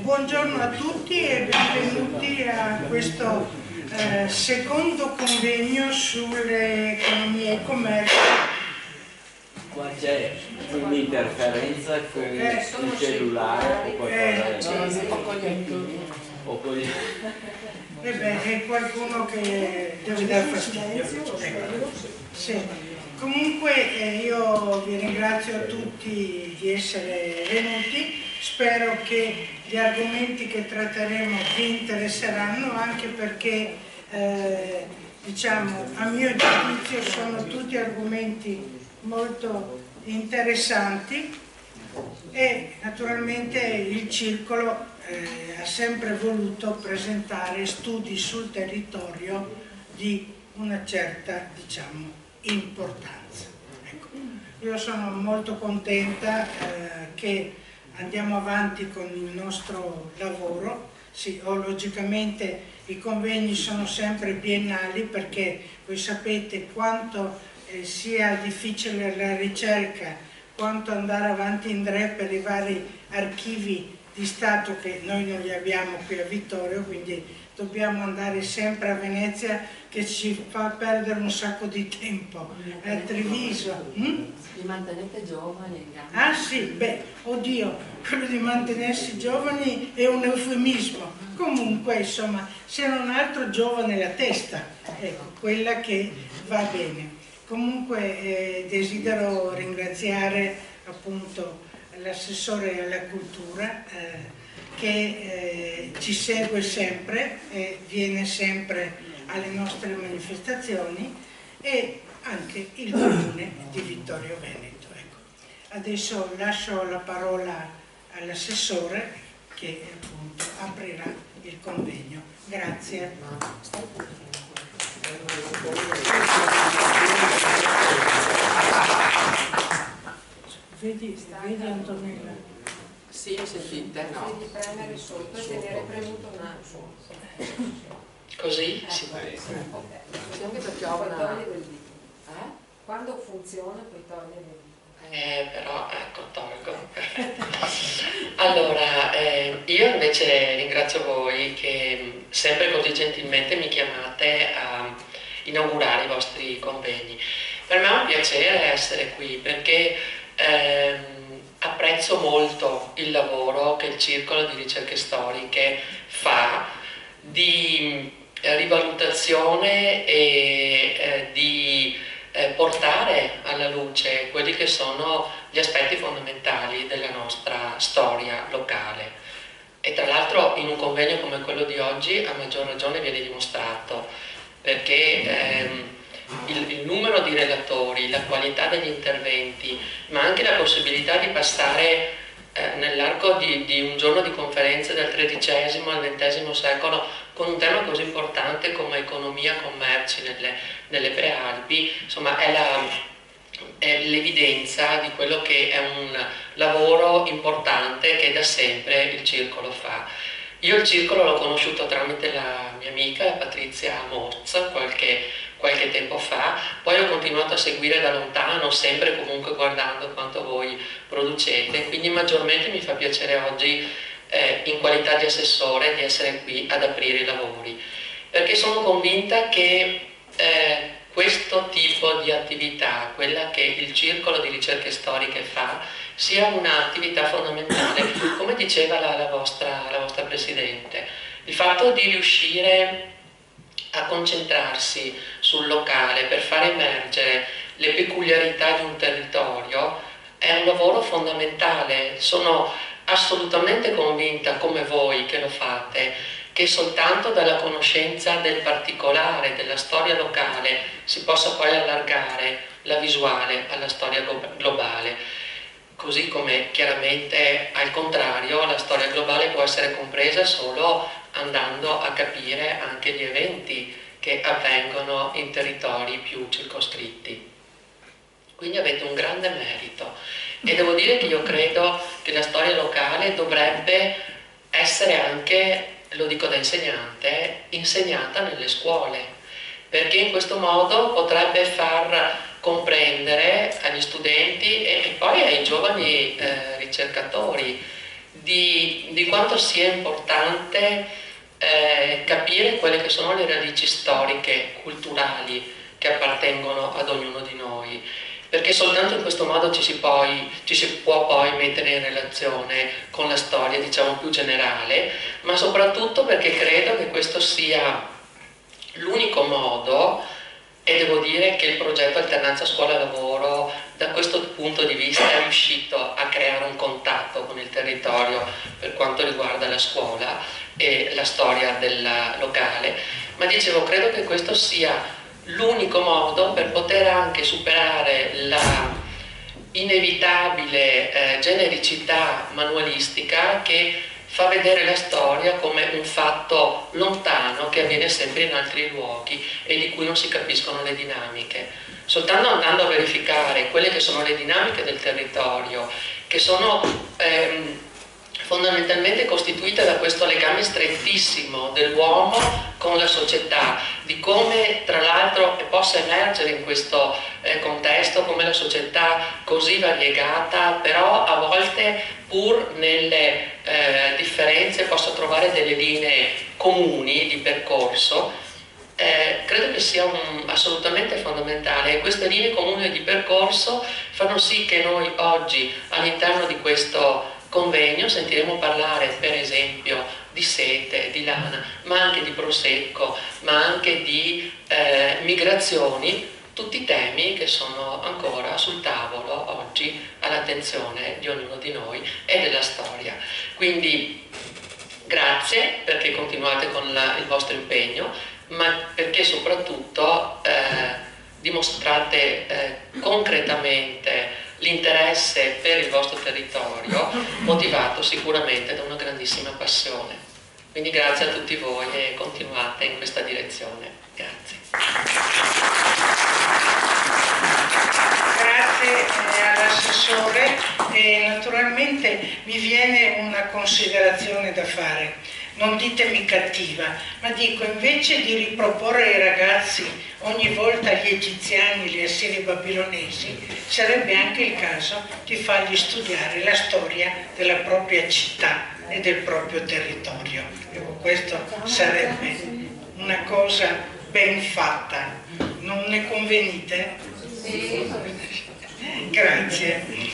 Buongiorno a tutti e benvenuti a questo secondo convegno sull'economia e commercio. Qua c'è un'interferenza con il cellulare o qualcosa È qualcuno che deve dar fastidio. Sì. Comunque io vi ringrazio a tutti di essere venuti, spero che gli argomenti che tratteremo vi interesseranno, anche perché diciamo, a mio giudizio sono tutti argomenti molto interessanti e naturalmente il Circolo ha sempre voluto presentare studi sul territorio di una certa, diciamo, importanza. Ecco. Io sono molto contenta che andiamo avanti con il nostro lavoro. Sì, logicamente i convegni sono sempre biennali, perché voi sapete quanto sia difficile la ricerca, quanto andare avanti in Indre per i vari archivi di Stato, che noi non li abbiamo qui a Vittorio, quindi dobbiamo andare sempre a Venezia, che ci fa perdere un sacco di tempo. A Treviso. Li mantenete giovani? Ah sì, beh, oddio, quello di mantenersi giovani è un eufemismo. Comunque, insomma, se non altro giovane la testa, ecco, quella che va bene. Comunque desidero ringraziare appunto l'assessore alla cultura che ci segue sempre e viene sempre alle nostre manifestazioni, e anche il comune di Vittorio Veneto. Ecco. Adesso lascio la parola all'assessore che appunto aprirà il convegno. Grazie. Vedi Antonella? Sì, sentite, no. Devi premere sotto e tenere premuto un attimo. Così? Sì. Sì, anche perché ho una... Togliere il dito. Quando funziona puoi togliere il dito. Però ecco, tolgo. Allora, io invece ringrazio voi che sempre così gentilmente mi chiamate a inaugurare i vostri convegni. Per me è un piacere essere qui, perché apprezzo molto il lavoro che il Circolo di Ricerche Storiche fa di rivalutazione e di portare alla luce quelli che sono gli aspetti fondamentali della nostra storia locale. E tra l'altro in un convegno come quello di oggi a maggior ragione viene dimostrato, perché il numero di relatori, la qualità degli interventi, ma anche la possibilità di passare nell'arco di un giorno di conferenze dal XIII al XX secolo con un tema così importante come economia, commerci nelle Prealpi, insomma è l'evidenza di quello che è un lavoro importante che da sempre il Circolo fa. Io il Circolo l'ho conosciuto tramite la mia amica Patrizia Mozz qualche tempo fa, poi ho continuato a seguire da lontano, sempre comunque guardando quanto voi producete, quindi maggiormente mi fa piacere oggi in qualità di assessore di essere qui ad aprire i lavori, perché sono convinta che questo tipo di attività, quella che il Circolo di Ricerche Storiche fa, sia un'attività fondamentale, come diceva la vostra Presidente. Il fatto di riuscire a concentrarsi sul locale per far emergere le peculiarità di un territorio è un lavoro fondamentale. Sono assolutamente convinta, come voi che lo fate, che soltanto dalla conoscenza del particolare, della storia locale, si possa poi allargare la visuale alla storia globale. Così come chiaramente al contrario la storia globale può essere compresa solo andando a capire anche gli eventi che avvengono in territori più circoscritti. Quindi avete un grande merito e devo dire che io credo che la storia locale dovrebbe essere anche, lo dico da insegnante, insegnata nelle scuole, perché in questo modo potrebbe far comprendere agli studenti e poi ai giovani ricercatori di quanto sia importante capire quelle che sono le radici storiche, culturali che appartengono ad ognuno di noi, perché soltanto in questo modo ci si può poi mettere in relazione con la storia, diciamo, più generale, ma soprattutto perché credo che questo sia l'unico modo, e devo dire che il progetto Alternanza Scuola-Lavoro da questo punto di vista è riuscito a creare un contatto con il territorio per quanto riguarda la scuola e la storia del locale, ma dicevo, credo che questo sia l'unico modo per poter anche superare la inevitabile genericità manualistica che fa vedere la storia come un fatto lontano che avviene sempre in altri luoghi e di cui non si capiscono le dinamiche. Soltanto andando a verificare quelle che sono le dinamiche del territorio, che sono fondamentalmente costituite da questo legame strettissimo dell'uomo con la società, di come tra l'altro possa emergere in questo contesto come la società così variegata, però a volte pur nelle differenze possa trovare delle linee comuni di percorso. Credo che sia assolutamente fondamentale, e queste linee comuni di percorso fanno sì che noi oggi all'interno di questo convegno sentiremo parlare per esempio di sete, di lana, ma anche di prosecco, ma anche di migrazioni, tutti temi che sono ancora sul tavolo oggi all'attenzione di ognuno di noi e della storia. Quindi grazie perché continuate con il vostro impegno, ma perché soprattutto dimostrate concretamente l'interesse per il vostro territorio, motivato sicuramente da una grandissima passione. Quindi grazie a tutti voi e continuate in questa direzione. Grazie. Grazie all'assessore, e naturalmente mi viene una considerazione da fare. Non ditemi cattiva, ma dico, invece di riproporre ai ragazzi ogni volta gli egiziani, gli assiri babilonesi, sarebbe anche il caso di fargli studiare la storia della propria città e del proprio territorio. Ecco, questo sarebbe una cosa ben fatta. Non ne convenite? Sì. Grazie.